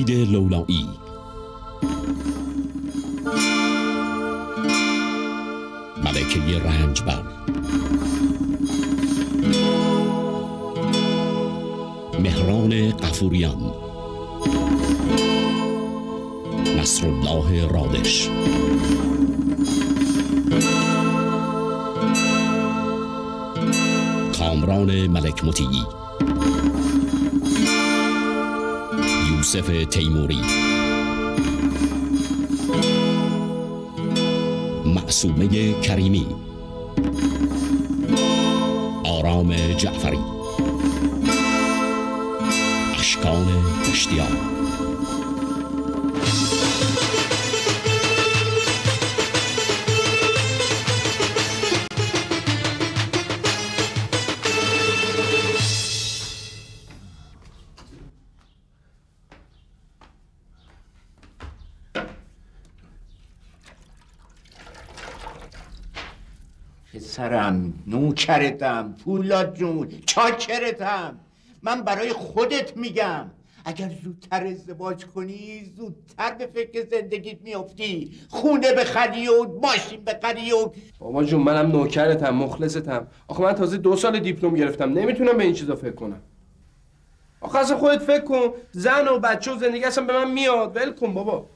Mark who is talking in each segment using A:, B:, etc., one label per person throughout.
A: امید لولایی. ملکه رنجبر، مهران غفوریان، نصرالله رادش، کامران ملک مطیعی، یوسف تیموری، معصومه کریمی، آرام جعفری، اشکان اشتیاق.
B: پسرم، نوکرتم، فولاد جون، چاکرتم. من برای خودت میگم اگر زودتر ازدواج کنی زودتر به فکر زندگیت میافتی. خونه بخری و ماشین بخری و...
C: بابا جون منم نوکرتم، مخلصتم. آخه من تازه 2 سال دیپلم گرفتم، نمیتونم به این چیزا فکر کنم. آخه اصلا خودت فکر کن، زن و بچه و زندگی اصلا به من میاد. ول کن بابا.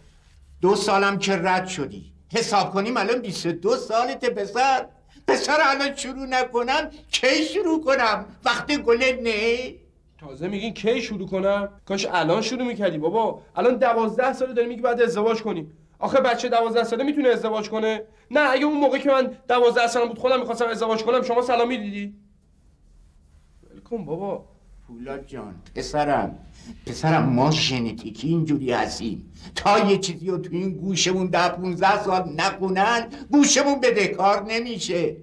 B: 2 سالم که رد شدی، حساب کنیم الان 22 سالته پسر. پسر الان شروع نکنم کی شروع کنم؟ وقتی گله نه.
C: تازه میگین کی شروع کنم؟ کاش الان شروع میکردی بابا. الان 12 ساله داری میگی بعد ازدواج کنی. آخه بچه 12 ساله میتونه ازدواج کنه؟ نه، اگه اون موقع که من 12 سالم بود خودم میخواستم ازدواج کنم شما سلامی دیدی؟ ول کن بابا.
B: فولاد جان، پسرم ما ژنتیکی اینجوری هستیم. تا یه چیزی رو تو این گوشمون 10-15 سال نکنن گوشمون بدهکار نمیشه.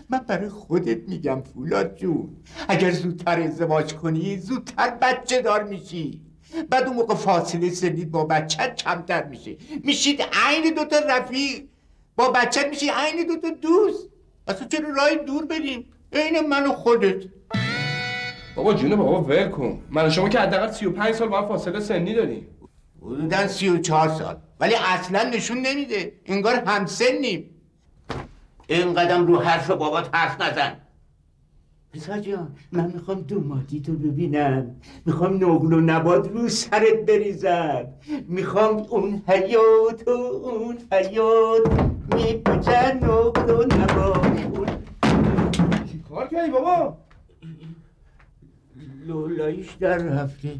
B: من برای خودت میگم فولاد جون، اگر زودتر ازدواج کنی زودتر بچه دار میشی. بعد اون موقع فاصله سنیت با بچت کمتر میشه، میشید عین 2 تا رفیق. با بچت میشی عین 2 تا دوست. اصلا چرا راه دور بریم؟ عین من و خودت.
C: بابا جون بابا ول کن. من و شما که حداقل 35 سال با هم فاصله سنی داریم.
B: حدوداً 34 سال، ولی اصلا نشون نمیده، انگار همسنیم. اینقدر رو حرف بابات حرف نزن. پسر جان، من میخوام دوماتی تو ببینم، میخوام نقل و نبات رو سرت بریزم، میخوام اون حیات و اون حیات میپوچن نقل و نبات.
C: چی کار کردی بابا؟
B: لولاییش در رفته.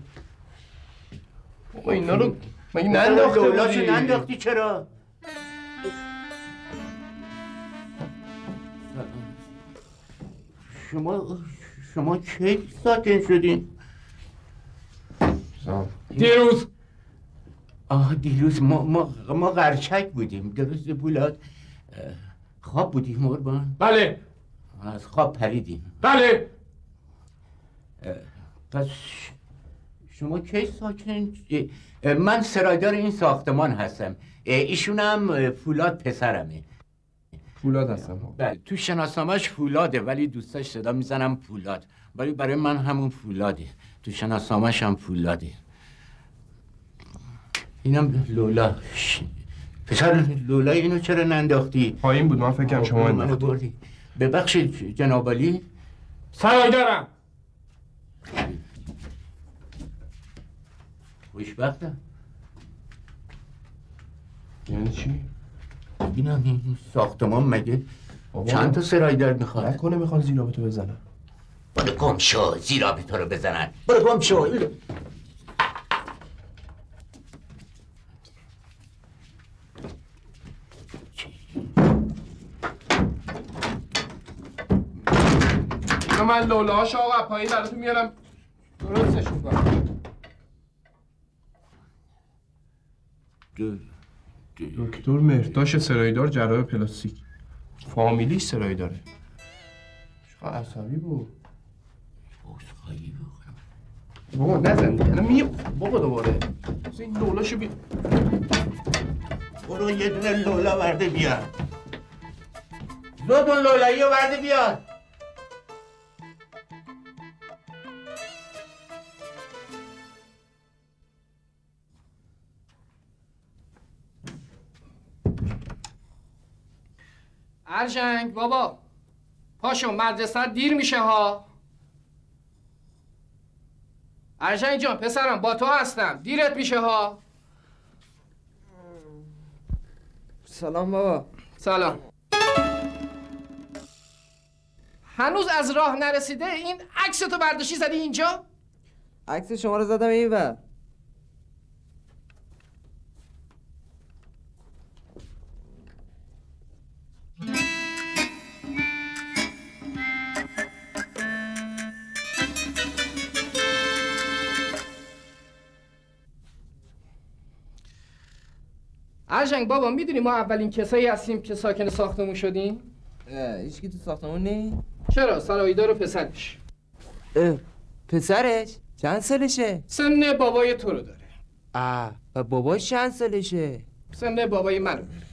C: بابا اینا رو مگه ننداخته بودی؟
B: لولاشو ننداختی چرا؟ شما کی ساکن شدین؟
C: دیروز.
B: دیروز ما قرچک بودیم. درست بولاد؟ خواب بودیم قربان؟
C: بله.
B: از خواب پریدیم؟
C: بله.
B: پس شما کی ساکن؟ من سرایدار این ساختمان هستم. ایشونم فولاد پسرمه.
C: فولاد هستم.
B: بله، تو شناسنامه‌اش فولاده ولی دوستاش صدا میزنم فولاد، ولی برای من همون فولاده. تو شناسنامه‌اش هم فولاده. اینم لولا. پسر لولا اینو چرا ننداختی؟
C: پایین بود، من فکرم شما انداختی.
B: ببخشید جناب عالی.
C: سرایدارم.
B: خوشبختم.
C: یعنی چی؟
B: ببینم این ساختمان مگه چند تا سرایدار میخواد؟
C: نکنه میخوان زیرابتو بزنن.
B: برو گم شو، زیرابتو رو بزنن. برو گم شو.
C: من لولاهاش آقا پایین براتون میارم درستشون کنم. دکتر مهرداش سرایدار، جراح پلاستیک. فامیلیش سرایداره. چقدر عصبی بود.
B: عذرخواهی بکنم.
C: بابا نزن دیگه. بابا دوباره این لولاشو
B: برو یه دونه لولا ورده بیار. 2 دون لولایی ورده بیار.
D: ارژنگ بابا پاشو مدرسه دیر میشه ها. ارژنگ جان پسرم با تو هستم، دیرت میشه ها.
E: سلام بابا.
D: سلام. هنوز از راه نرسیده این عکس تو برداشتی زدی اینجا؟
E: عکس شما رو زدم اینور.
D: ارژنگ بابا میدونی ما اولین کسایی هستیم که ساکن ساختمون شدیم؟
E: هیچکی تو ساختمون نی؟
D: چرا؟ سرایدار و پسرش.
E: پسرش؟ چند سالشه؟
D: سن بابای تو رو داره.
E: و باباش چند سالشه؟
D: سن بابای منو داره.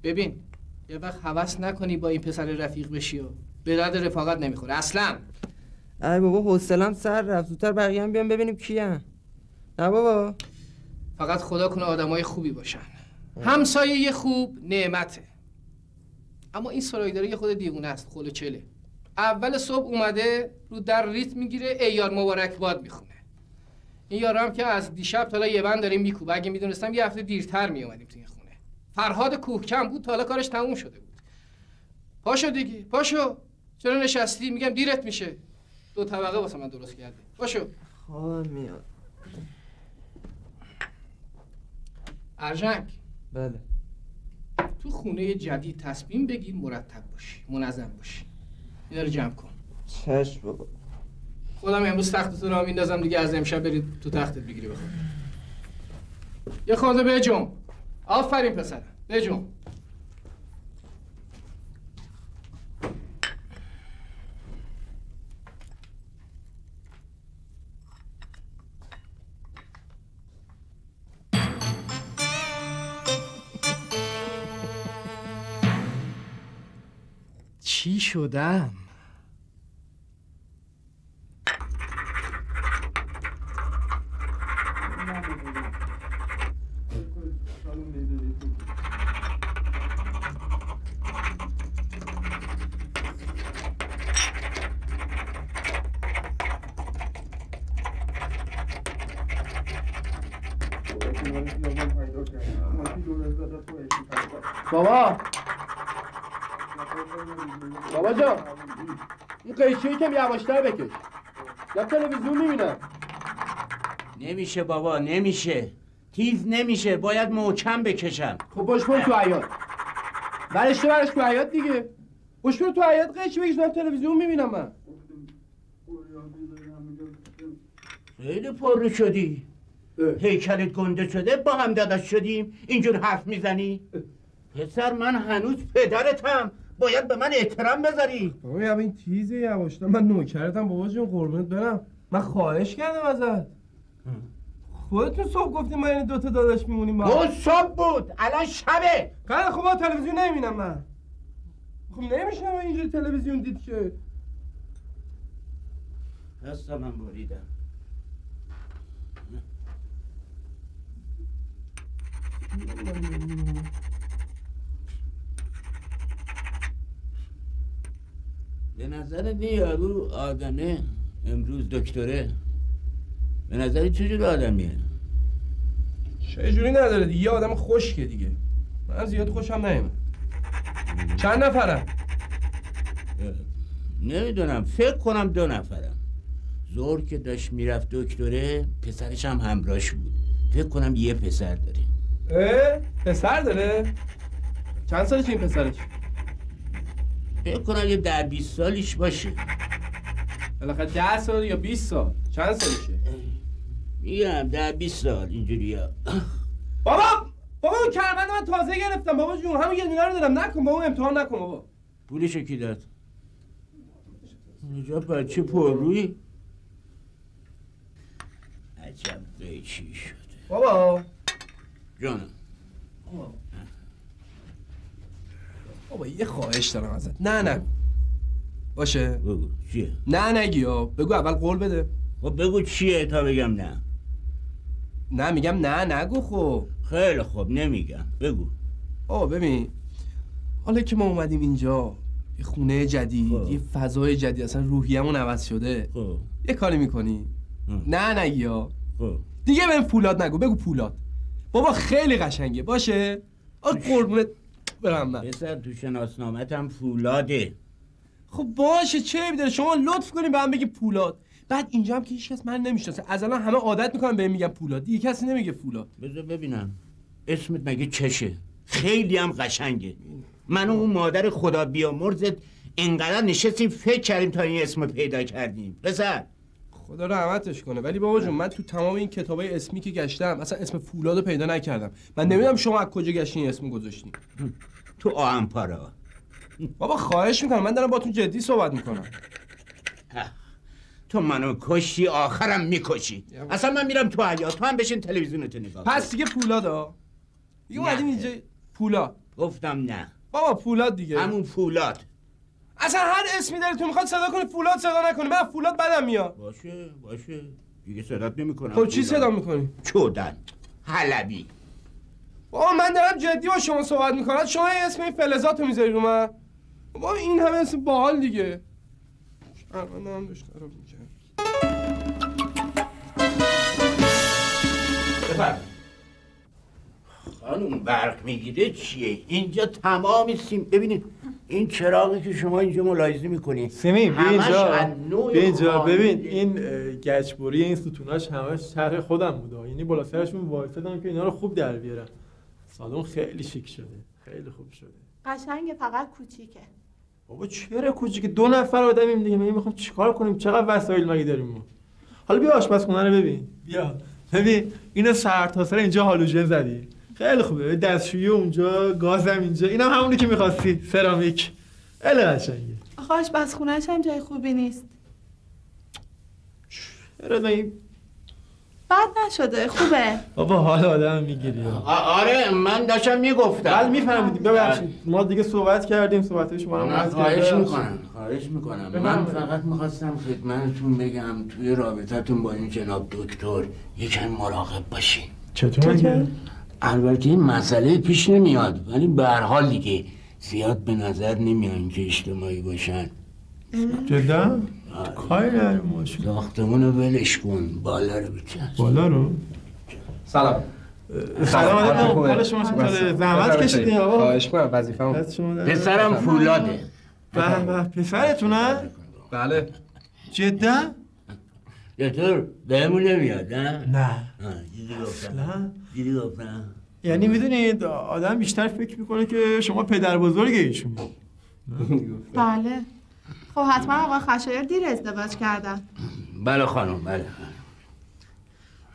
D: ببین یه وقت هوس نکنی با این پسر رفیق بشی و به درد رفاقت نمیخوره اصلا.
E: ای بابا حوصله‌ام سر رفت، زودتر بقیه هم بیان ببینیم کیان. نه بابا.
D: فقط خدا کنه آدمای خوبی باشن. همسایه خوب نعمته. اما این سرایداری یه خود دیوونه است، خلو چله. اول صبح اومده رو در ریتم میگیره ای یار مبارکباد میخونه. این یارو هم که از دیشب تا یه بند داره میکوبه. اگه میدونستم یه هفته دیرتر میومدیم تو این خونه. فرهاد کوهکم بود تا حالا کارش تموم شده بود. پاشو دیگه، پاشو. چرا نشستی؟ میگم دیرت میشه. 2 طبقه واسه من درست کرده. پاشو.
E: خوابم میاد.
D: ارژنگ.
E: بله.
D: تو خونه جدید تصمیم بگیر مرتب باشی، منظم باشی. اینا رو جمع کن.
E: چشم بابا.
D: خودم امروز تختتون رو میندازم دیگه، از امشب برید تو تختت بگیری بخواب. یه خورده بجم. آفرین پسرم، بجم. چی شدم؟ بابا جان این قیچی یکم یواشتر بکش. یا تلویزیون میبینم.
B: نمیشه بابا، نمیشه. تیز نمیشه، باید محکم بکشم.
C: خب باش برو تو حیاط. برش تو حیاط دیگه. باش برو تو حیاط قیچی بکش، دارم تلویزیون میبینم من.
B: خیلی پررو شدی. هیکلت گنده شده، با هم داداش شدیم اینجور حرف میزنی؟ پسر من هنوز پدرتم، باید به من احترام بذاری.
C: بابا این تیزه یواشتر، من نوکرتم بابا جون قربونت برم. من خواهش کردم ازت. خودتون صبح گفتیم ما یعنی 2 تا داداش میمونیم با.
B: اون صبح بود، الان شبه.
C: خیلی خب با تلویزیون نمیبینم من. خب نمیشه من اینجوری تلویزیون دید که.
B: دستم من بریدم. به نظر یارو آدمه امروز دکتره، به نظر چجور آدمیه؟
C: چه جوری نداره دیگه، یه آدم خشکه دیگه. من زیاد خوشم نمیاد. چند نفرم؟
B: نمیدونم، فکر کنم 2 نفرم. زور که داشت میرفت دکتره، پسرش هم همراهش بود. فکر کنم یه پسر داره.
C: پسر داره؟ چند سالش این پسرش؟
B: فکر کنم یه 10-20 سالیش باشه.
C: بالاخره 10 سال یا 20 سال؟ چند سالشه؟
B: میگم 10-20 سال اینجوریه.
C: بابا اون کربند من تازه گرفتم بابا جون، همون یه دونه رو دادم. نکن بابا، امتحان نکن بابا.
B: پولشو کی داد؟ اینجا بچه پررویی. عجب قیچی شده.
C: بابا
B: جانم.
C: بابا یه خواهش دارم ازت. نه باشه
B: بگو چیه؟
C: نه نگی ها، بگو اول قول بده.
B: خب بگو چیه تا بگم نه.
C: میگم نه نگو. خب
B: خیلی خوب نمیگم، بگو.
C: ببین حالا که ما اومدیم اینجا یه خونه جدید، یه فضای جدید، اصلا روحیه‌مون عوض شده. یه کاری میکنی؟ نه نگیا. دیگه بهم فولاد نگو، بگو پولاد. بابا خیلی قشنگه. باشه؟ قربونت برم من.
B: پسر تو شناسنامت هم فولاده.
C: خب باشه چه میداره، شما لطف کنین به هم بگی پولاد. بعد اینجا هم که هیچ کس من نمیشناسه، از الان همه عادت میکنن بهم میگن پولاد، دیگه کسی نمیگه فولاد.
B: بذار ببینم اسمت مگه چشه؟ خیلی هم قشنگه. من و اون مادر خدا بیامرزت اینقدر نشستیم فکر کردیم تا این اسم پیدا کردیم. پسر
C: خدا رحمتش کنه، ولی بابا جون من تو تمام این کتابای اسمی که گشتم اصلا اسم فولادو پیدا نکردم. من نمیدونم شما از کجا گشتین اسمو گذاشتین.
B: تو آهنپارا.
C: بابا خواهش میکنم، من دارم با تو جدی صحبت میکنم.
B: تو منو کشی آخرم میکشی. اصلا من میرم تو حیاط، تو هم بشین تلویزیونتو نگاه کن.
C: پس دیگه پولادا. دیگه اومدیم اینجا پولاد.
B: گفتم نه.
C: بابا پولاد دیگه.
B: همون فولاد.
C: اصلا هر اسمی داری تو میخواد صدا کنی فولاد صدا نکنی. من فولاد بدم میاد.
B: باشه دیگه صدات نمیکنم.
C: خب چی صدا میکنی؟
B: چودن حلبی.
C: بابا من دارم جدی با شما صحبت میکنم، شما این اسم این فلزاتو میذاری رو من. بابا این همه اسم باحال دیگه. من هم داشت خراب میکنم.
B: بفرم. خانوم برق میگیره چیه؟ اینجا تمام ببینید این چراغی که شما اینجا ملاحظه میکنید
F: سیمین بیا اینجا ببین این گچبری این ستوناش همش طرح خودم بوده، یعنی بالا سرشون وایسادم که اینا رو خوب در بیارم. سالن خیلی شیک شده، خیلی خوب شده.
G: قشنگه فقط کوچیکه.
F: بابا چرا کوچیکه؟ 2 نفر آدمیم دیگه، میخوام چیکار کنیم؟ چقدر وسایل مگه داریم ما؟ حالا بیا آشپزخونه رو ببین. بیا ببین اینو سر تا سر اینجا هالوژن زدی. خیلی خوبه. دستشویی اونجا، گازم اینجا. اینم همونی که می‌خواستی، سرامیک. خیلی قشنگه.
G: آخه آشپزخونه‌اش هم جای خوبی نیست.
F: چرا نه؟
G: بد نشده، خوبه.
F: بابا حال آدم میگیری.
B: آره من داشتم میگفتم.
F: بله میفهمیدیم. ببخشید ما دیگه صحبت کردیم، صحبت شما رو
B: من خواهش میکنم. من فقط میخواستم خدمتتون بگم توی رابطتون با این جناب دکتر یکم مراقب باشین.
F: چطور؟
B: البته این مسئله پیش نمیاد ولی به هر حال دیگه زیاد به نظر نمیان که اجتماعی باشن.
F: جدا؟ کاری نداریم ماشون.
B: ساختمون رو ولش کن، بالا رو بچست.
F: بالا رو؟
C: سلام
F: علیکم. حال شما چطوره؟ زحمت کشیدین آقا.
C: خواهش می‌کنم وظیفه‌مو.
B: پسرم فولاده.
F: به پسرتونه؟
C: بله.
F: جدا؟
B: دکتر بهمون نمیاد نه؟
F: نه.
B: دیدی گفتم.
F: یعنی میدونید آدم بیشتر فکر میکنه که شما پدر بزرگ ایشون.
G: بله. خب حتما آقا خشایار دیر ازدواج کردن.
B: بله خانم بله.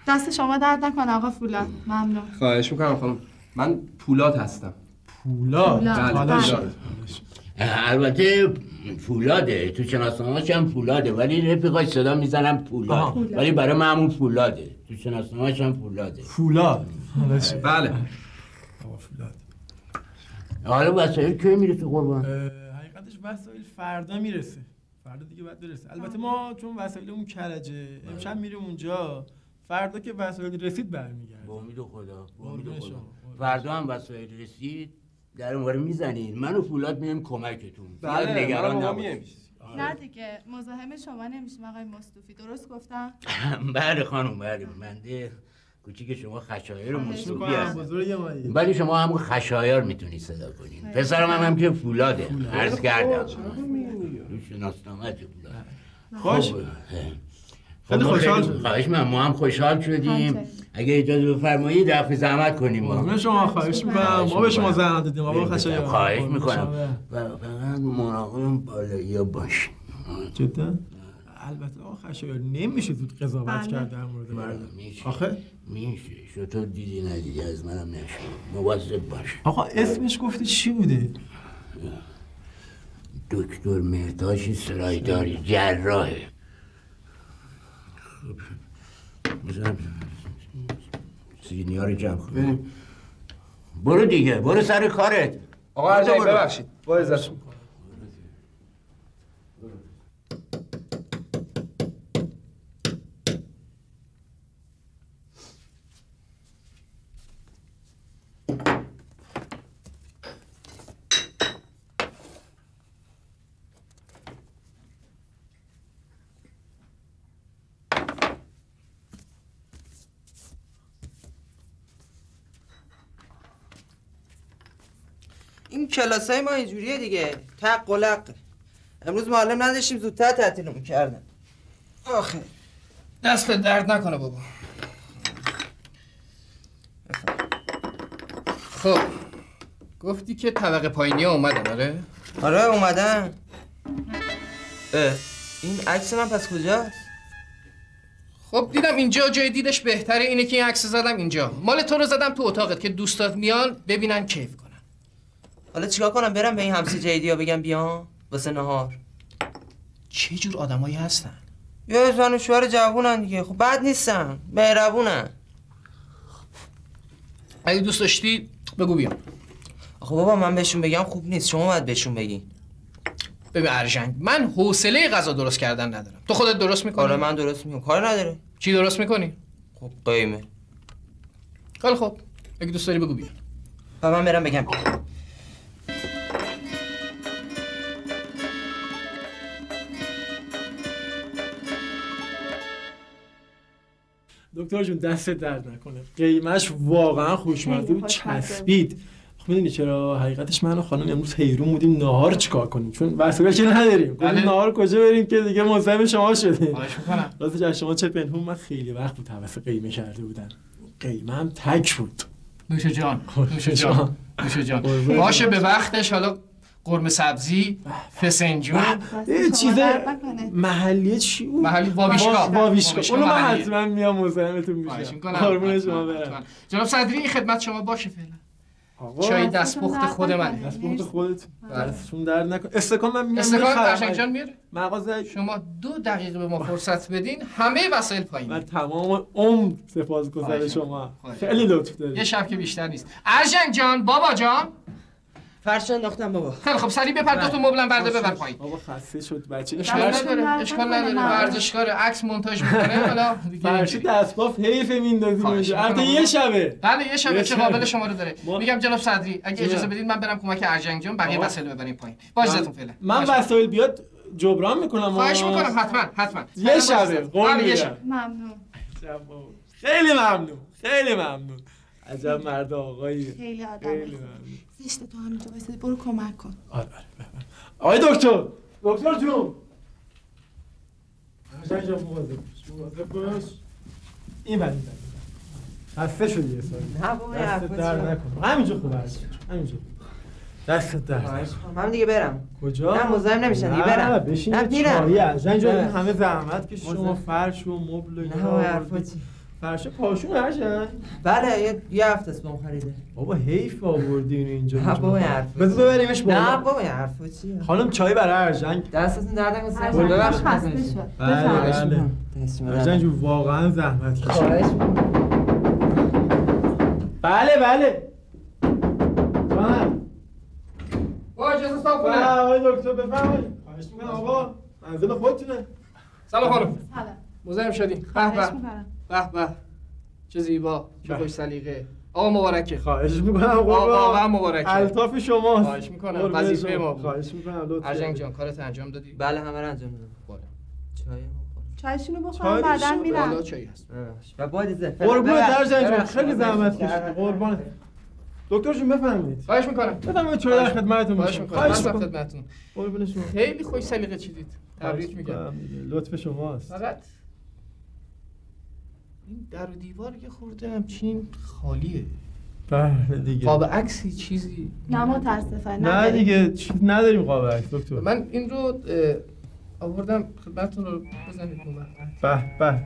G: دست شما درد نکنه آقا فولاد. ممنون.
C: خواهش میکنم خانم. من پولاد هستم.
F: پولاد؟
C: بله.
B: البته فولاده، تو شناسنامه‌اش هم فولاده ولی رفیقاش صدا میزنن پولاد. ولی برای من همون فولاده. تو شناسنامه‌اش هم فولاده.
F: فولاد.
C: بله.
F: فولاد.
B: حالا وسایل کی میرسه قربان؟
F: حقیقتش وسایل فردا میرسه. فردا دیگه باید برسه. البته ما چون وسایلمون کرجه امشب میریم اونجا، فردا که وسایل رسید برمیگردیم.
B: با امید خدا. فردا هم وسایل رسید در اون ور میزنین. من و فولاد میایم کمکتون.
C: بله
B: نگران نباشید.
G: نه دیگه مزاحم شما نمیشیم آقای مصطفی، درست گفتم؟
B: بله خانم بله. بنده کوچیک شما خشایار مصطفی هست. ولی شما هم خشایار میتونی صدا کنین. پسرم هم که فولاده. عرض کردم. شناسنامه فولاد.
F: خوش.
B: خیلی خوشحال شدیم. خواهش می‌کنم ما هم خوشحال شدیم. اگه اجازه بفرمایید دفعه زحمت کنیم ما.
F: شما خواهش می‌کنم. ما به شما زحمت دادیم. آقا خشایار.
B: خواهش می‌کنم. فقط مراقب بالایی باش.
F: جدا؟ البته آقا خشایار نمیشه زود قضاوت کرد در مورد من. آخه
B: میشه. شطور دیدی ندیدی از منم نشد. مواظب باش.
F: آقا اسمش گفتی چی بوده؟
B: دکتر مهداش سرایداری جراحه. مثلا سینیار جمع کنیم. برو دیگه برو سر کارت.
C: آقا ارجایی ببخشید با عزتون.
E: این کلاسای ما اینجوریه دیگه، تق و لق. امروز معلم نداشتیم زودتر تعطیلمون کردن. آخه
D: دست درد نکنه بابا. خب گفتی که طبقه پایینی ها اومدن؟ آره؟
E: آره اومدن. این عکس من پس کجاست؟
D: خب دیدم اینجا جای دیدش بهتره، اینه که این عکس زدم اینجا. مال تو رو زدم تو اتاقت که دوستات میان ببینن کیف کنن.
E: حالا چیکار کنم، برم به این همسی جیدیا بگم بیان واسه نهار؟
D: چه جور آدمایی هستن؟
E: یه زن و شوهر جوونن دیگه، خب بد نیستن، مهربونن.
D: اگه دوست داشتی بگو بیان.
E: آخه بابا من بهشون بگم خوب نیست، شما باید بهشون بگین.
D: ببین ارژنگ، من حوصله غذا درست کردن ندارم. تو خودت درست میکنی؟
E: آره من درست میکنم، کار نداره.
D: چی درست میکنی؟
E: خب قیمه.
D: خیلی خب، اگه دوست داری بگو بیان.
E: و من برم بگم.
F: دکتر جون دست درد نکنه، قیمش واقعا خوشمزه بود، چسبید. خب میدونی چرا؟ حقیقتش من و خانم امروز حیرون بودیم ناهار چیکار کنیم، چون وسایل که نداریم. گفتیم ناهار کجا بریم که دیگه مزاحم شما شدیم.
D: خواهش می‌کنم.
F: راستش از شما چه پنهون، من خیلی وقت بود حوس قیمه کرده بودن. قیمه هم تک بود.
D: نوش جان، نوش جان، نوش جان. باشه به وقتش. حالا قرمه سبزی، فسنجون،
F: یه چیز محلیه چی بود؟
D: محلی واویشکا.
F: اونو من حتما میام مزاحمتون میشم. قربون شما برم.
D: جناب صدری این خدمت شما باشه فعلا. چای دستپخت خود منه.
F: دستپخت خودت؟ دستشون درد نکن. استکان من میام
D: استکان ارژنگ جان میاره؟
F: مغازه
D: شما 2 دقیقه به ما فرصت بدین، همه وسایل پایینه.
F: من تمام عمر سپاسگزار شما. خیلی لطف دارید.
D: یه شب که بیشتر نیست. ارژنگ جان، بابا جان.
E: فرش انداختم بابا.
D: خیلی خب سریع بپر، 2 تا مبلم برده ببر پایین.
F: بابا خسته شد بچه.
D: اشکال نداره. ورزشکار عکس مونتاژ میکنه. حالا دیگه
F: فرش دستباف حیف میندازیم اونجا. البته یه شبه.
D: بله یه شبه چه قابل شما رو داره. میگم جناب صدری اگه اجازه بدید من برم کمک ارژنگ جان بقیه وسایل ببریم پایین. با اجازهتون فعلا.
F: من وسایل بیاد جبران میکنم.
D: خواهش میکنم حتما.
F: یه شبه. قول میدم.
G: ممنون.
F: خیلی ممنون. خیلی ممنون. عجب مرد آقایی.
G: خیلی آدم. زشته تو همینجا وایسادی، برو کمک کن.
F: آره. آقای دکتر جون. ارژنگ جان مواظب باش. این بعد خسته شدی یه سال.
E: نه بابا
F: دست درد نکن. همینجا خوبه. همینجا. دست درد.
E: من دیگه برم.
F: کجا؟
E: نه مزاحم نمیشن دیگه برم.
F: نه بشین. ارژنگ جان این همه زحمت که شما فرش و مبل و اینا. فرش پاشون ارژنگ؟
E: بله یه هفته است بهم خریده.
F: بابا حیف آوردین اینجا.
E: نه بابا حرفا.
F: بذار ببریمش بالا.
E: نه بابا حرفا چیه؟
F: خانم چای برای ارژنگ.
E: دستتون درد نکنه.
G: ببخشید خسته شد.
F: بله. ارژنگ جون واقعا زحمت کشید.
E: خواهش می‌کنم.
F: بله. جانم.
D: با اجازه صاف کنه.
F: آقای دکتر بفرمایید. خواهش می‌کنم آقا. منزل خودتونه.
D: سلام خانم.
G: سلام.
D: مزاحم شدین.
G: خواهش می‌کنم.
D: به چه زیبا، چه خوش سلیقه. آقا مبارکه.
F: خواهش می‌کنم آقا.
D: واقعا مبارکه.
F: الطاف شماست.
D: خواهش می‌کنم. وظیفه ما.
F: خواهش می‌کنم لطفاً.
D: ارژنگ جان کارت انجام دادی؟
E: بله همه رو انجام دادم.
D: بالا.
G: چایشونو بخورم بعداً میرم.
D: بالا چایی هست.
E: و باید
F: قربونت ارژنگ جان خیلی زحمت کشیدی قربانت. دکتر جون بفرمایید.
D: خواهش می‌کنم.
F: بفرمایید چای در خدمتتون
D: خواهش
F: باشم.
D: می‌کنم. هستم خدمتتون.
F: قربون شما.
D: خیلی خوش سلیقه چیدید. تبریک میگم.
F: لطف شماست.
D: فقط این در و دیوار که خورده همچین خالیه.
F: بله دیگه.
D: قاب عکسی چیزی؟
G: نه متاسفانه
F: نه دیگه چیز نداریم قاب عکس دکتر.
D: من این رو آوردم خدمتتون رو بزنید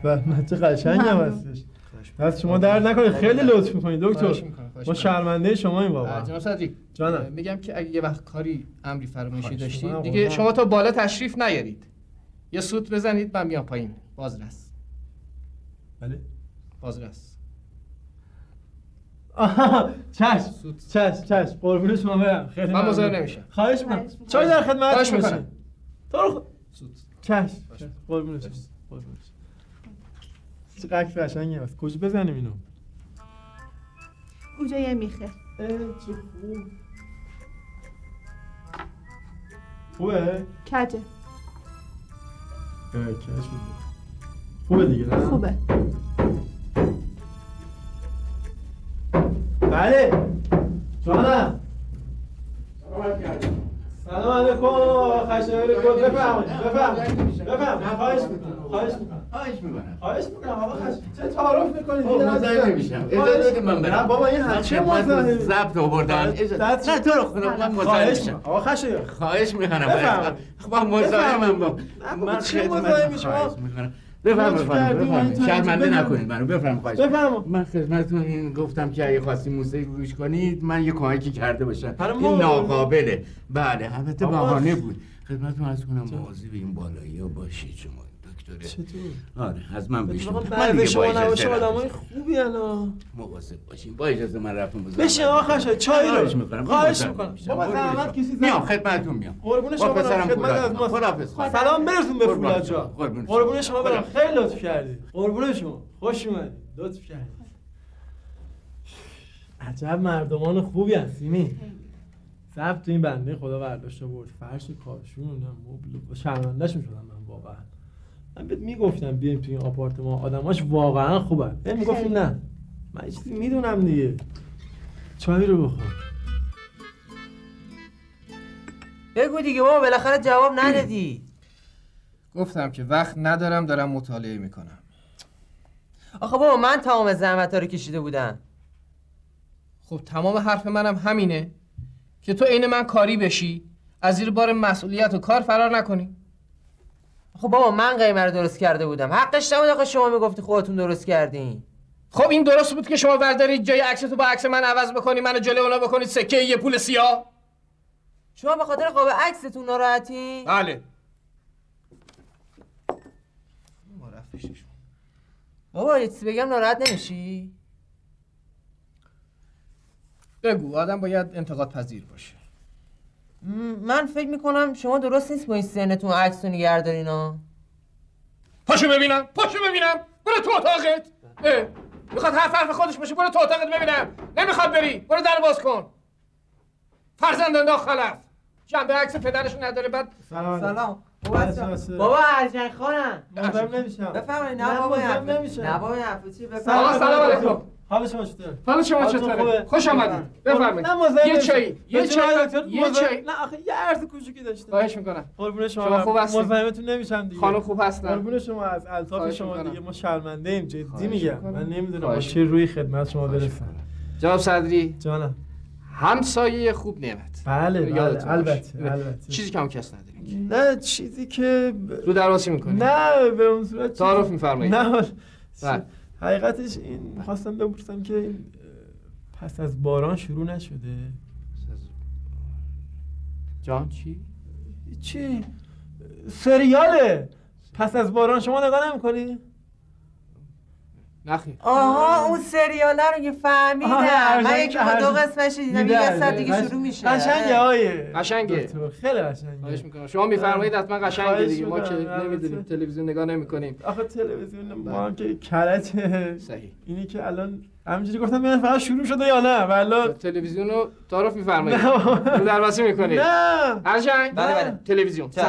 F: به نه چه قشنگم هستش. دست شما درد نکنه، خیلی لطف می‌کنید دکتر. ما شرمنده شما این واقعا.
D: جناب صدری
F: جانم.
D: میگم که اگه یه وقت کاری امری فرمایشی داشتید
F: می‌کنم
D: دیگه شما تا بالا تشریف نیارید. یه سوت بزنید من میام پایین. بازرس.
F: بله.
D: بازرس.
F: چشم قربون شما برم. خیلی
D: من مزاحم نمیشم.
F: خواهش می‌کنم. چای در خدمتتون
D: باشید.
F: تو رو
D: سوت.
F: چشم قربون شما. چقدر قشنگه است. کجا بزنیم اینو؟
G: اونجا یه میخه.
F: چه خوب. خوبه؟
G: کجه.
F: کج خوبه دیگه نه؟
G: خوبه.
F: بله. جانم. بفرمایید خواهش میکنم آقا چه تعارف میکنید
B: مزاحم نمیشم اجازه بده من برم
F: بابا این چه مزاحم
B: ضبط آوردن نه تو رو خدا من مزاحم میشم
F: آقا خواهش
B: میکنم من مزاحمم با من خدمت خواهش میکنم بفرمایید شرمنده نکنید منو بفرمایید من خدمتتون این گفتم که اگه خواستید موسیقی گوش کنید من یه کمکی کرده باشم این ناقابله بله البته بهانه بود خدمتتون عرض کنم مواظب این بالایی‌ها باشید شما دکتر
F: چطور؟
B: آره از من بشین
F: من دیگه با اجازه آدمای خوبی انا
B: مواظب باشین با اجازه من رفتم
F: بشین آقا خواهش چای رو
B: خواهش میکنم
F: بابا زحمت کسی
B: میام خدمتتون میام
F: قربون شما برم خدمت از ما سلام برسون به فولاد جان قربون شما برم خیلی لطف کردی قربون شما خوش اومدید لطف کردید عجب مردمان خوبی هستیم ضبط این بنده خدا برداشته برد فرش کاشون مبل شرمنده‌شون شدم من واقعا من بهت میگفتم بیایم تو این آپارتمان آدماش واقعا خوبن بهم میگفتی نه من چیزی میدونم دیگه چای رو بخور
E: بگو دیگه بابا بالاخره جواب ندادی
D: گفتم که وقت ندارم دارم مطالعه میکنم.
E: آخه بابا من تمام زحمت‌ها رو کشیده بودم.
D: خب تمام حرف منم همینه که تو عین من کاری بشی از زیر بار مسئولیت و کار فرار نکنی.
E: خب بابا من قیمه رو درست کرده بودم حقش نبود آخه شما میگفتی خودتون درست کردین.
D: خب این درست بود که شما بردارید جای عکستو با عکس من عوض بکنی منو جلوی اونا بکنید سکه یه پول سیاه.
E: شما به خاطر قاب عکستون ناراحتی؟
D: بله.
E: بابا یه چیزی بگم ناراحت نمیشی؟
D: بگو آدم باید انتقاد پذیر باشه.
E: من فکر میکنم شما درست نیست با این سنتون عکس رو نگهدارین ها.
D: پاشو ببینم برو تو اتاقت. میخواد حرف خودش باشه برو تو اتاقت ببینم. نمیخواد بری برو در باز کن. فرزندان ناخلف جنبه عکس پدرشون نداره. بعد
E: سلام بابا ارجن خانم
F: مزاحم نمیشم
E: بفرمایید. نه بابا حرف چی
D: بفرمایید. سلام علیکم.
F: حال شما چطوره؟
D: حال شما چطوره؟ خوش آمدید. بفرمایید. یه چای.
F: نه آخه یه عرض کوچیکی داشتم.
D: خواهش میکنم.
F: قربون شما
D: خوب هستید؟
F: مزاحمتون نمیشم دیگه.
D: خانم خوب هستن.
F: قربون شما از الطاف شما دیگه ما شرمنده ایم جدی میگم. من نمیدونم با چه روی خدمت شما برسم.
D: جناب صدری
F: جانم.
D: همسایه خوب نعمت.
F: بله البته
D: چیزی کم کس نداریم.
F: نه چیزی که
D: رو درواسی میکنی؟
F: نه به اون صورت
D: تعارف میفرمایید.
F: نه حقیقتش این خواستم بپرسم که این پس از باران شروع نشده؟
D: جان چی؟
F: سریاله پس از باران شما نگاه نمی‌کنی؟
D: نخیر.
E: آها اون سریاله رو که فهمیدم. من یکی با 2 قسمتش دیدم یه ساعت دیگه شروع میشه.
F: قشنگه خیلی قشنگه.
D: خواهش میکنم شما میفرمایید حتما قشنگه دیگه ما که نمیدونیم تلویزیون نگاه نمیکنیم.
F: آخه تلویزیون ما هم که کرجه.
D: صحیح.
F: اینی که الان همینجوری گفتم ببین فقط شروع شده یا نه والا
D: تلویزیون رو تعارف میفرمایید رو درواسی میکنید.
F: نه
D: ارجنگ
E: بله
D: تلویزیون
E: بودو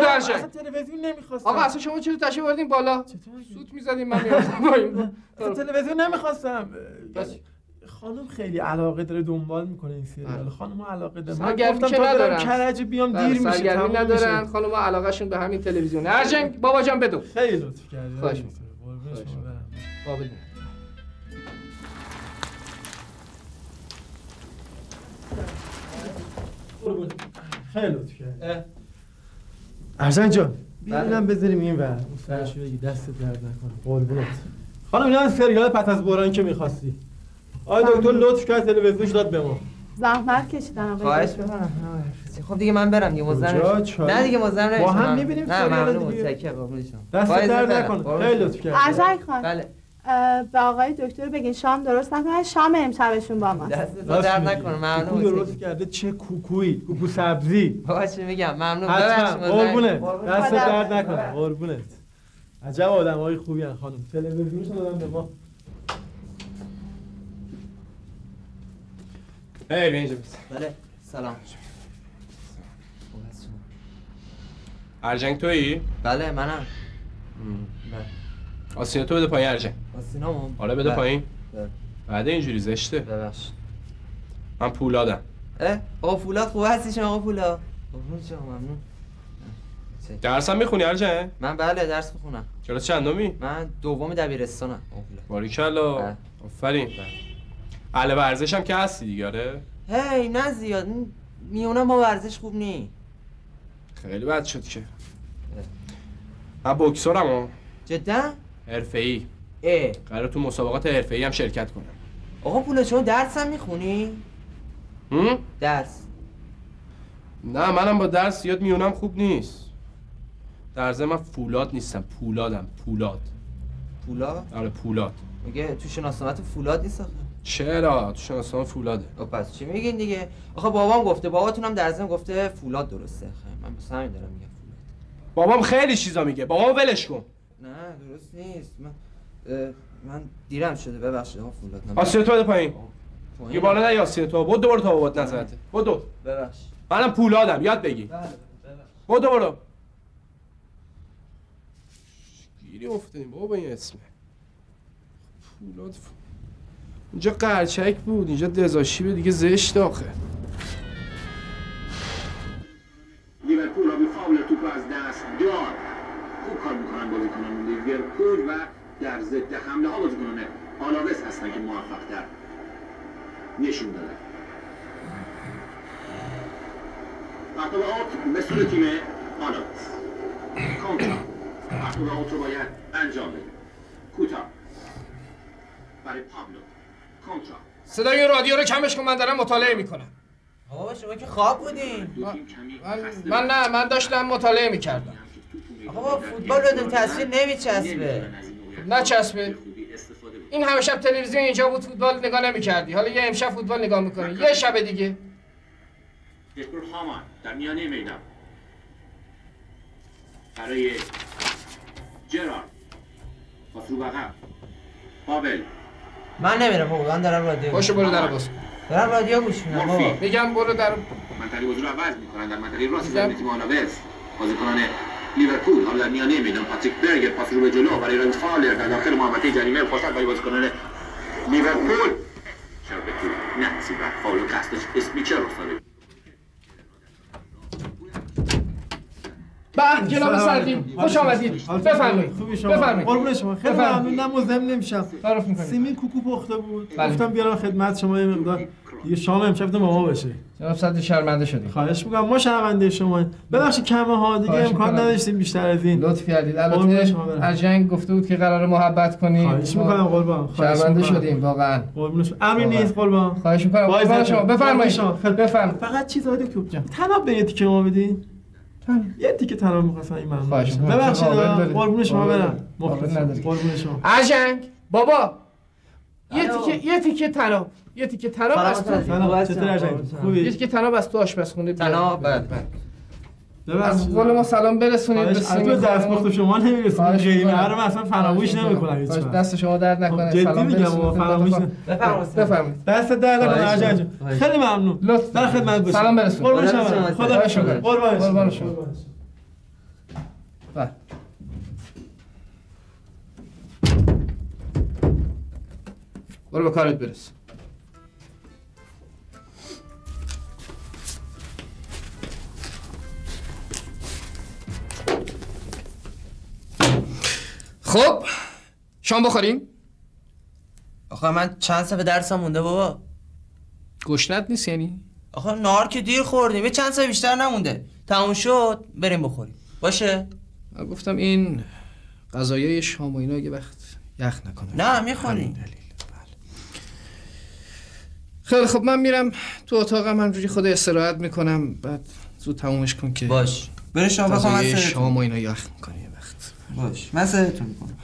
D: ارجنگ
F: اصلا تلویزیون نمیخواستم.
D: آقا اصلا شما چرا تشریف آوردین بالا سوت میزدین من
F: اصلا تلویزیون نمیخواستم. خانم خیلی علاقه داره دنبال میکنه این سریال. خانم علاقه داره. من گفتم تا برم کرج بیام دیر میشه.
D: سرگرمی ندارن خانم علاقه شون به همین تلویزیون. ارجنگ بابا جان بدو.
F: خیلی لطف کردی.
D: خواهش میکنم. قابل
F: خیلی لطف کردی. ارجن جان ببینم بذاریم این ور اون سرشو بگی دست درد نکنه قربونت. خانم اینا سریال پس از باران که می‌خواستی. آقای دکتر لطف کرد تلویزیونش داد به ما.
G: زحمت کشیدن
E: خواهش می‌کنم. خب دیگه من برم دیگه مزاحم. نه دیگه مزاحم نمیشم.
F: با هم می‌بینیم سریال دیگه.
E: متشکرم قربون شما.
F: دست درد نکنه. خیلی لطف کرد.
G: ارجن خان.
E: بله.
G: به آقای دکتر بگین شام درست نکنه شام امشبشون با ما.
E: دست درد نکنه ممنون.
F: درست کرده چه کوکویی کوکو سبزی.
E: بابا چی میگم ممنون
F: ببخشید قربونت. دست درد نکنه قربونت. عجب آدمای خوبی ان خانم. تلویزیونش دادن به ما.
C: هی اینجا
E: بله سلام.
C: ارجنگ تویی؟
E: بله منم.
C: بله. آسینا تو بده پایین ارجنگ.
E: آسینامو؟
C: آره بده پایین. بعد اینجوری زشته.
E: ببخشید.
C: من پولادم.
E: آقا فولاد خوب هستی شما آقا پولاد؟ قربون شما ممنون.
C: درسم میخونی ارجن؟
E: من بله درس میخونم.
C: کلاس چندمی؟
E: من دوم دبیرستانم.
C: باریکلا. آفرین. اهل ورزش هم که هستی دیگه آره؟
E: هی نه زیاد میونم با ورزش خوب نی.
C: خیلی بد شد که. من بوکسورم ها.
E: جدا؟
C: حرفه‌ای. قراره تو مسابقات حرفه‌ای هم شرکت کنم.
E: آقا پوله شما درس هم میخونی؟ درس.
C: نه منم با درس زیاد میونم خوب نیست. در ضمن من فولاد نیستم، پولادم. پولاد؟ آره پولاد.
E: میگه تو شناسنامه فولاد نیست آخه.
C: چرا؟ تو شناسنامه فولاده.
E: پس چی میگین دیگه؟ آخه بابام گفته، باباتونم در ضمن گفته فولاد درسته. من بس همین دارم میگم فولاد.
C: بابام خیلی چیزا میگه، بابام ولش کن.
E: نه درست نیست. من دیرم شده ببخشید آقا فولاد.
C: آسیه تو بده پایین. یه بالا نه آسیه تو. بود دوباره تا بابات نزنته. بود.
E: ببخشید.
C: منم پولادم یاد بگی.
E: بله.
C: بود برو. گیری افتادیم بابا این اسمه. پولاد. اینجا قرچک بود، اینجا دزاشیبه دیگه زشت آخه.
H: لیورپول ها به فاول توپ از دست داد. خوب کار میکنن بازیکنان لیورپول و در ضد حمله ها بازیکنان آلاوس هستن که موفق تر نشون دادن. قطعات مسئول تیم آلاوس. کنترا. قطعات رو باید انجام بده. کوتاه. برای پابلو. کنترا.
D: صدای رادیو رو کمش کن، من دارم مطالعه میکنم.
E: آقا شما که خواب بودین.
D: من داشتم مطالعه میکردم.
E: آقا فوتبال بدون تصویر نمیچسبه.
D: نچسبه؟ این همه شب تلویزیون اینجا بود فوتبال نگاه نمیکردی، حالا یه امشب فوتبال نگاه میکنی، یه شب دیگه.
H: دکتر هامان در میانه میدان برای جرارد پاس رو بقم پاول.
E: من نمیرم بابا، من دارم رادیو.
D: پاشو برو در باز.
E: دارم رادیو گوش میدم بابا.
D: میگم برو در
H: منطقه بازی رو عوض میکنن در منطقه راست تیم آلاوس. بازیکنان لیورپول حالا در میانه میدان پاتریک برگر پاس رو به جلو برای رایت فالر در داخل محوطه جریمه فرصت برای بازیکنان لیورپول. شربتو نه سیبر فاول قصدش اسمیچر افتاده.
D: بعد کلاب سردیم خوش آمدید. بفرمایید.
F: خوبی شما.
D: بفرمایید.
F: قربون شما. خیلی ممنونم. مزاحم نمیشم.
D: تعارف می‌کنید.
F: سیمین کوکو پخته بود. گفتم بیارم خدمت شما یه مقدار. یه شام امشب با ما بشه.
D: جناب صد شرمنده شدیم.
F: خواهش می‌کنم. ما شرمنده شما. ببخشید کمه ها دیگه امکان نداشتیم بیشتر از این.
D: لطف کردید. البته ارجنگ گفته بود که قراره محبت کنیم.
F: خواهش می‌کنم قربان.
D: شرمنده شدیم واقعا.
F: قربون شما. امری نیست قربان.
D: خواهش می‌کنم. قربان شما. بفرمایید.
F: بفرمایید. فقط چیزای دکتر جان. طلب به یه ما بدین. یه تیکه طلا می‌خواستم این ممنون. ببخشید قربون شما برم. قربون شما.
D: ارجنگ بابا یه تیکه طلا. یه تیکه طلا از تو.
F: چطور ارجنگ؟ خوبی؟
D: یه تیکه طلا از تو آشپزخونه بیار.
E: طلا بعد.
D: از قول ما سلام برسونید به سیمین.
F: دستپخت شما نمیرسونید. غیبه رو مثلا فراموش نمی‌کنم هیچ وقت.
D: دست شما درد نکنه.
F: سلام برسونید. فراموش
D: بفرمایید.
F: دست درد نکنه ارجنگ. خیلی ممنون. در خدمت باشید.
D: سلام برسونید.
F: قربون شما. خدا شکر.
D: قربان شما. برو به کارت برس. خب شام بخوریم؟
E: آخه من چند صفحه درسم مونده بابا.
D: گشنت نیست یعنی؟
E: آخه نهار که دیر خوردیم، یه چند صفحه بیشتر نمونده. تموم شد بریم بخوریم. باشه؟
D: گفتم این غذایای شام و اینا یه وقت یخ نکنه.
E: نه میخوریم.
D: خیلی خب من میرم تو اتاقم همجوری خود استراحت میکنم، بعد زود تمومش کن که
E: باش. برو شام بخور. من
D: شام و اینا یخ میکنه یه وقت.
E: باش. من سرتون میکنم.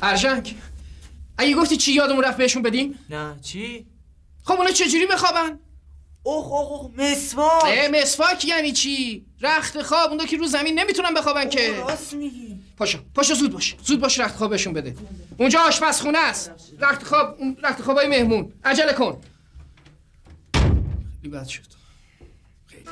D: ارجنگ اگه گفتی چی یادمون رفت بهشون بدیم؟
E: نه چی؟
D: خب اونا چجوری بخوابن؟
E: اوه مسواک.
D: مسواک یعنی چی؟ رخت خواب اوندا که رو زمین نمیتونن بخوابن که.
E: راست میگی.
D: پاشو زود باش رخت خوابشون بده. اونجا آشپزخونه است. رخت خوابای مهمون. عجله کن. خیلی بد شد. خیلی.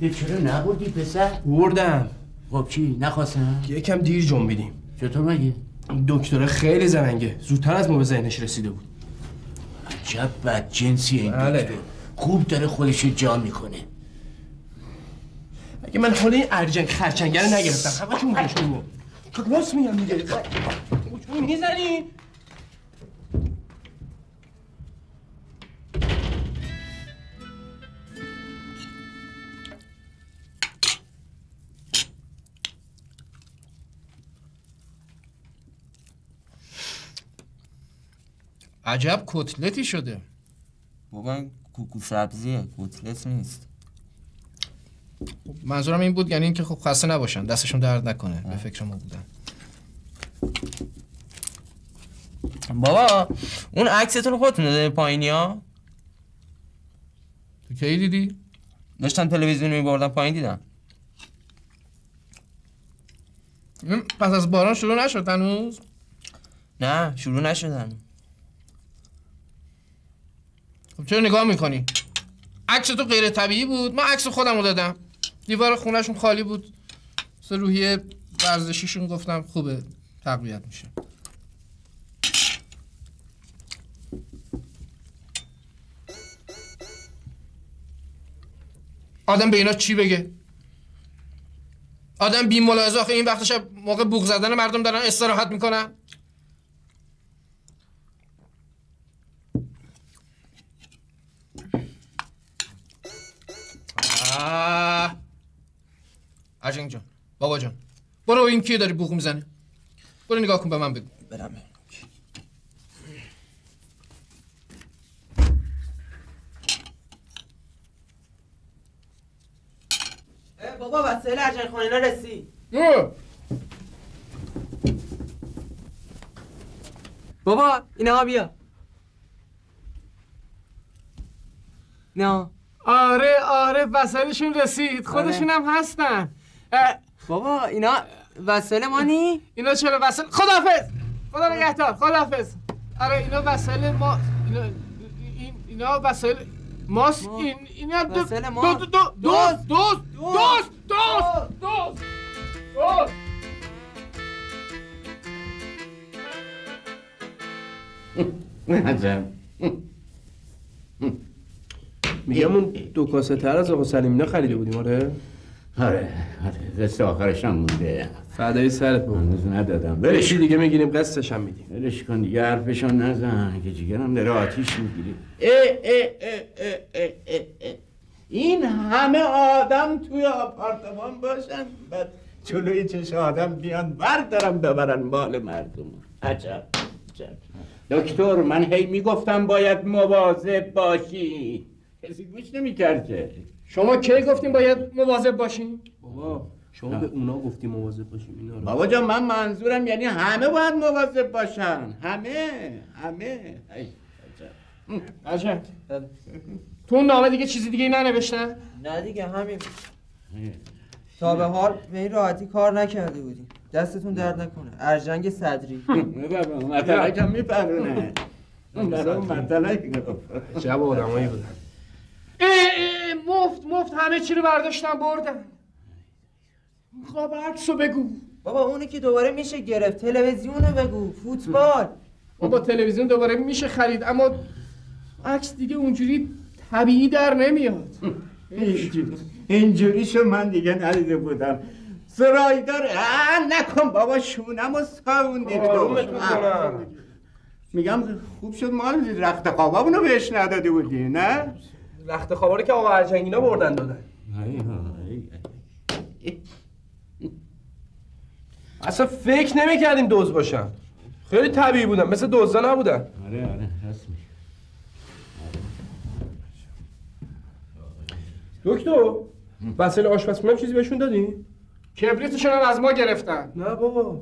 B: چرا نبردی پسر؟
C: بردم.
B: خب چی؟ نخواستم؟
C: یکم دیر جنبیدیم.
B: چطور مگه؟
C: دکتره خیلی زرنگه، زودتر از ما به ذهنش رسیده بود.
B: عجب بدجنسی این دکتر. خوب داره خودشو جا میکنه.
C: اگه من حالا این ارجنگ خرچنگر رو نگرفتم همه چون بهشون بود. تو راست میگم دیگه. چون میزنی؟
D: عجب کتلتی شده.
E: بابا این کوکو سبزیه، کتلت نیست.
D: منظورم این بود، یعنی اینکه خب خسته نباشن، دستشون درد نکنه. به فکر ما بودن.
E: بابا اون عکستون خودتون داده پایینی ها؟
D: تو کی دیدی؟
E: داشتن تلویزیون می‌بردن پایین دیدم.
D: پس از باران شروع نشد هنوز؟
E: نه شروع نشدن.
D: خب چرا نگاه میکنی؟ عکس تو غیر طبیعی بود، من عکس خودم رو دادم. دیوار خونهشون خالی بود. روحیه ورزشیشون گفتم خوبه، تقویت میشه. آدم به اینا چی بگه؟ آدم بی ملاحظه آخه این وقت شب موقع بوق زدن مردم دارن استراحت میکنن. ارجنگ جان، بابا جان، برو این کیه داری بوق میزنه؟ برو نگاه کن به من بگو.
E: برم. بابا وسایل ارجنگ خانینا رسید. بابا اینا بیا. نه.
D: آره وسایلشون رسید، خودشون هم هستن.
E: بابا اینا وسایل ما نی؟
D: اینا چرا وسایل؟ خداحافظ. خدا نگهدار. خداحافظ. آره اینا وسایل ما، اینا وسایل ماست. اینا
E: وسایل ما.
D: دوست.
B: عجب.
C: میگم اون 2 کاسه تر از آقا سلیمینا خریده بودیم.
B: آره قصه آخرش هم مونده.
C: فدای سرت بود.
B: هنوز ندادم.
C: برش دیگه میگیریم، قصه‌ش هم میدیم.
B: ولش کن دیگه، حرفشان نزن که جیگرم داره آتیش میگیری. این همه آدم توی آپارتمان باشن بعد جلوی چش آدم بیان بردارم ببرن مال مردم. عجب. دکتر من هی میگفتم باید مواظب باشی، کسی گوش نمیکرد که.
D: شما کی گفتیم باید مواظب باشیم؟
C: بابا شما به اونا گفتیم مواظب باشیم اینا رو.
B: بابا جان من منظورم یعنی همه باید مواظب باشن. همه.
D: عجب. تو اون نامه دیگه چیزی دیگه ننوشتن؟
E: نه دیگه همین. تا به حال به این راحتی کار نکرده بودیم. دستتون درد نکنه. ارجنگ صدری.
B: بابا مطلق هم میپرونه. برای مطلق گفت.
C: عجب آدمایی بودن.
D: مفت همه چی رو برداشتن بردن. خب عکسو بگو.
E: بابا اونی که دوباره میشه گرفت، تلویزیونو بگو، فوتبال.
D: بابا تلویزیون دوباره میشه خرید، اما عکس دیگه اونجوری طبیعی در نمیاد.
B: اینجوریشو من دیگه ندیده بودم. سرایدار نکن بابا، شونم و ساوندید تو. میگم خوب شد ما رخت خوابمونو بهش نداده بودی، نه؟
C: رخت خوابا رو که آقا ارجنگینا بردن دادن. اصلا فکر نمی‌کردیم دزد باشن. خیلی طبیعی بودن، مثل دزدا نبودن.
B: آره راست میگی.
C: دکتر وسایل آشپزخونه هم چیزی بهشون دادی؟
D: کبریتشون هم از ما گرفتن.
C: نه بابا.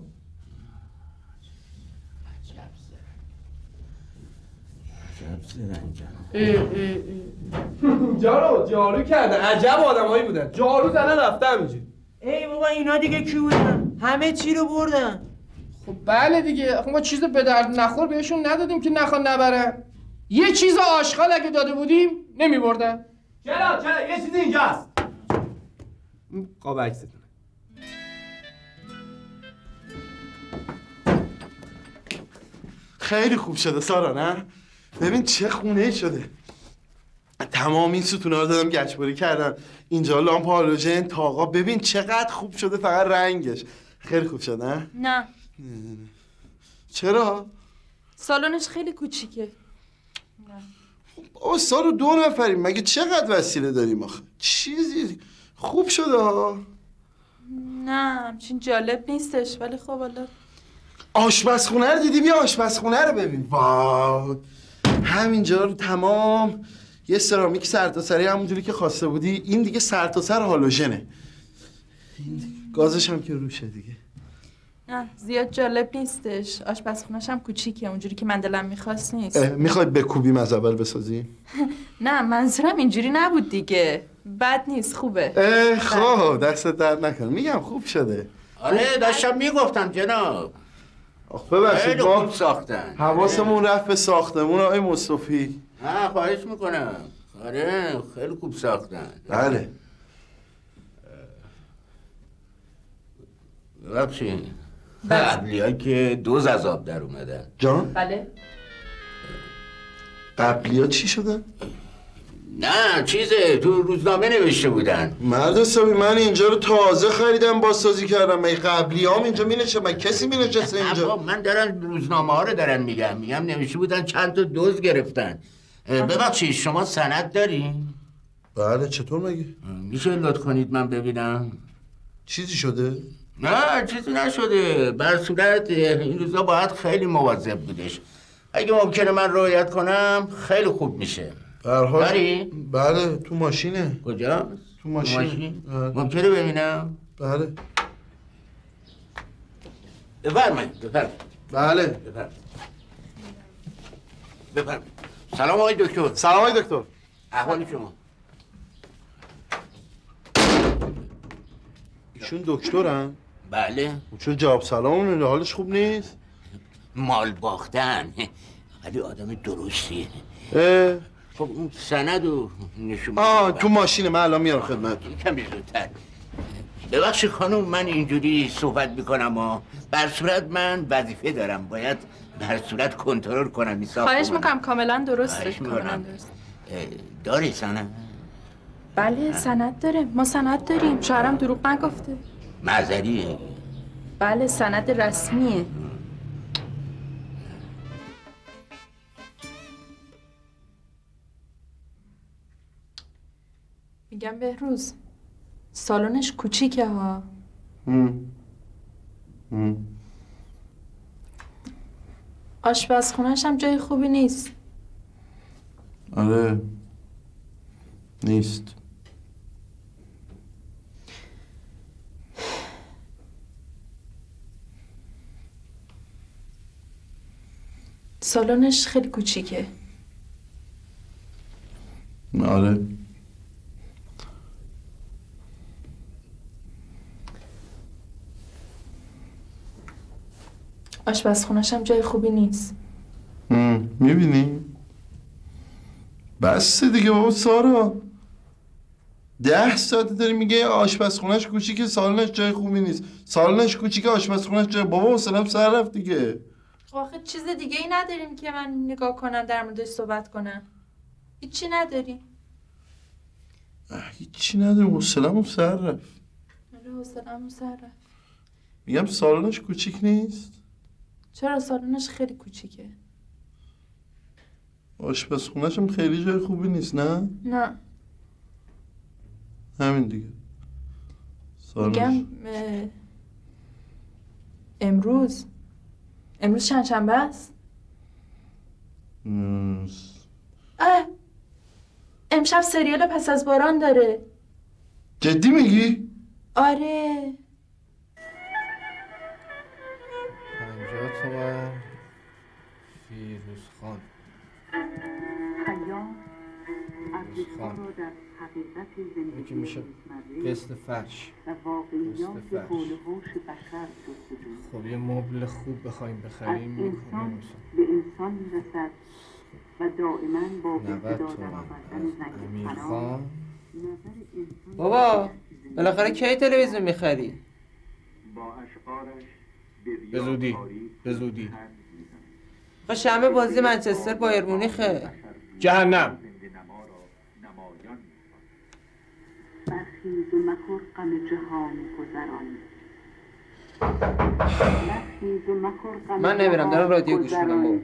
C: جارو کردن. عجب آدمایی بودن. جارو زدن رفته همینجوری.
E: ای بابا اینا دیگه کی بودن؟ همه چی رو بردن.
D: خب بله دیگه، ما چیز به درد نخور بهشون ندادیم که نخوان نبرن. یه چیز آشغال اگه داده بودیم نمیبردن.
C: چرا یه چیزی اینجاست. قاب عکستونه.
I: خیلی خوب شده سارا نه؟ ببین چه خونه شده. تمام این ستونا رو دادم گچبری کردم. اینجا لامپ هالوژن، تاقا، ببین چقدر خوب شده، فقط رنگش. خیلی خوب شده نه؟
J: نه.
I: چرا؟
J: سالنش خیلی کوچیکه.
I: بابا سارا 2 نفریم، مگه چقدر وسیله داریم آخه؟ چیزی خوب شده ها.
J: نه همچین جالب نیستش، ولی خب حالا
I: آشپزخونه رو دیدی؟ بیا آشپزخونه رو ببین. واو همینجا رو تمام یه سرامیک سرتاسری همونجوری که خواسته بودی. این دیگه سرتاسر هالوژنه. این گازش هم که روشه دیگه.
J: نه زیاد جالب نیستش. آشپزخونه‌ش هم کوچیکه، اونجوری که من دلم می‌خواست نیست.
I: میخوای بکوبیم از اول بسازیم؟
J: نه منظورم اینجوری نبود دیگه. بد نیست، خوبه.
I: خب دستت درد نکنه. میگم خوب شده.
B: آره داشتم میگفتم جناب.
I: ببخشید
B: خیلی
I: ما
B: خوب ساختن.
I: حواسمون رفت به ساختمون آقای مصطفی.
B: نه خواهش میکنم. آره خیلی خوب ساختن.
I: بله.
B: ببخشید قبلی‌ها که دوز از آب در اومدن.
I: جان؟
J: بله.
I: قبلی‌ها چی شدن؟
B: نه چیزه تو روزنامه نوشته بودن.
I: مرد حسابی من اینجا رو تازه خریدم بازسازی کردم. من قبلی‌هام اینجا مینشه، من کسی مینشسته اینجا؟
B: من دارن روزنامه ها رو دارن میگم نوشته بودن چند تا دوز گرفتن. ببخشید شما سند دارین؟
I: بله. چطور مگه؟
B: میشه لطف کنید من ببینم.
I: چیزی شده؟
B: نه چیزی نشده. بر صورت این روزا باید خیلی مواظب بودش. اگه ممکنه من رعایت کنم خیلی خوب میشه.
I: داری؟ بله تو ماشینه.
B: کجا؟
I: تو ماشین.
B: ممکنه ببینم؟
I: بله.
B: بفرمایید.
I: بله.
B: بفرمایید. سلام آقای دکتر.
I: سلام آقای دکتر.
B: احوال شما؟
I: ایشون دکترن؟
B: بله.
I: چون جواب سلام حالش خوب نیست؟
B: مال باختن. ولی آدم درستیه. خب اون سند و نشون
I: تو ماشینه. من الان میارم خدمتتون.
B: کمی زودتر. ببخشید خانم من اینجوری صحبت میکنم بر صورت من وظیفه دارم، باید بر صورت کنترل کنم این ساختمان.
J: خواهش میکنم کاملا درسته. کاملا درست.
B: داری سند؟
J: بله سند داره. ما سند داریم. شوهرم دروغ نگفته.
B: معذریه؟
J: بله سند رسمیه. میگم بهروز سالنش کوچیکه ها. آشپزخونه‌ش هم جای خوبی نیست.
I: آره نیست.
J: سالنش خیلی کوچیکه.
I: آره.
J: آشپزخونه‌ش هم جای خوبی نیست.
I: میبینی؟ بس دیگه بابا سارا. 10 ساعت داری میگه آشپزخونه‌ش کوچیکه سالنش جای خوبی نیست. سالنش کوچیکه آشپزخونه‌ش جای. بابا حوصله‌ام سر رفت دیگه.
J: آخه چیز دیگه ای نداریم که من نگاه کنم در موردش صحبت کنم. هیچی نداریم.
I: هیچی نداریم. حوصله‌ام سر رفت.
J: آره حوصله‌ام سر رفت.
I: میگم سالنش کوچیک نیست.
J: چرا سالنش خیلی کوچیکه.
I: آشپزخونه‌ش هم خیلی جای خوبی نیست نه؟
J: نه.
I: همین دیگه.
J: میگم امروز چند شنبه است؟ امشب سریال پس از باران داره.
I: جدی میگی؟
J: آره.
D: 50 تومن فیروز خان. یکی میشه قسط فرش. خب یه مبل خوب بخوایم بخریم میکنیم
K: به انسان میرسد و دائما با
D: 90 تومن از امیر خان.
E: بابا بالاخره کی تلویزیون میخری؟
C: به زودی به زودی.
E: خب شنبه بازی منچستر بایر مونیخه.
C: جهنم.
K: برخیز و مکر غم جهان گذران. برخیز و مکر غم
E: من نمیرم، دارم رادیو گوش میدم بابا.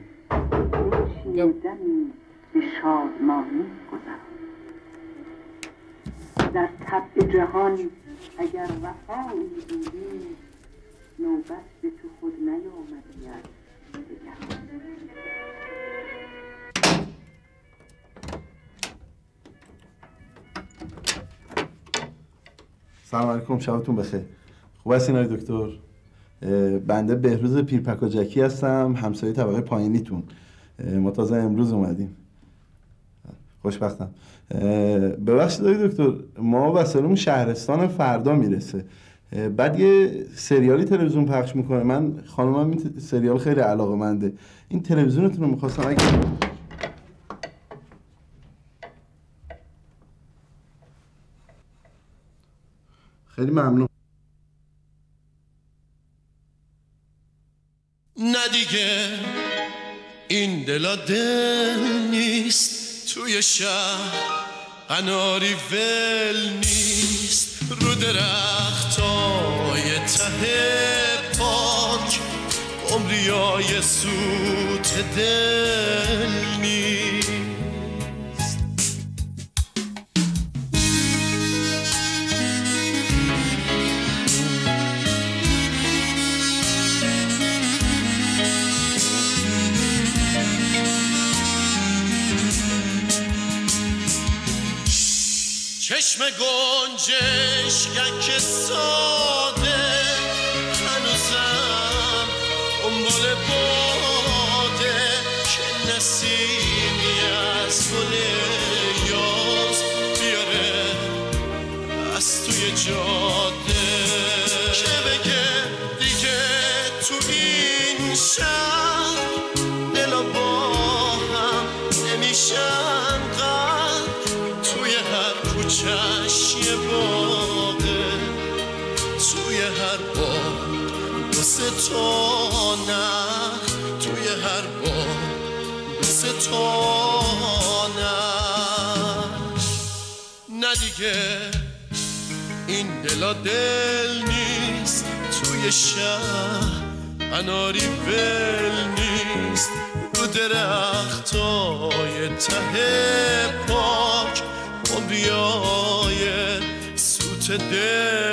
K: دمی به شادمانی گذران. در طبع جهان اگر وفایی بودی نوبت به تو خود نیامدی از دگران.
I: سلام علیکم، شبتون بخیر. خوب هستین آقای دکتر؟ بنده بهروز پیرپکاجکی هستم، همسایه طبقه پایینیتون. ما تازه امروز اومدیم. خوشبختم. ببخشید آقای دکتر، ما وسایلمون شهرستان فردا میرسه. بعد یه سریالی تلویزیون پخش میکنه. من خانمم این سریال خیلی علاقه‌منده. این تلویزیونتون رو میخواستم اگه خیلی ممنون.
L: نه دیگه این دلا دل نیست، توی شهر قناری ول نیست، رو درختای ته پاک عمریای سوت دل نیست. چشم گنجشکک ساده هنوزم دنبال باده که نسیمی از گل یاز بیاره از توی جاده که بگه دیگه تو این شهر دلا با هم نمیشن قد توی هر کوچه‌اش یه باغه، توی هر باغ دو سه تا نخل، توی هر باغ دو سه تا نخل. نه دیگه این دلا دل نیست، توی شهر اناری ول نیست، رو درختای ته پاک عمریای سوت دل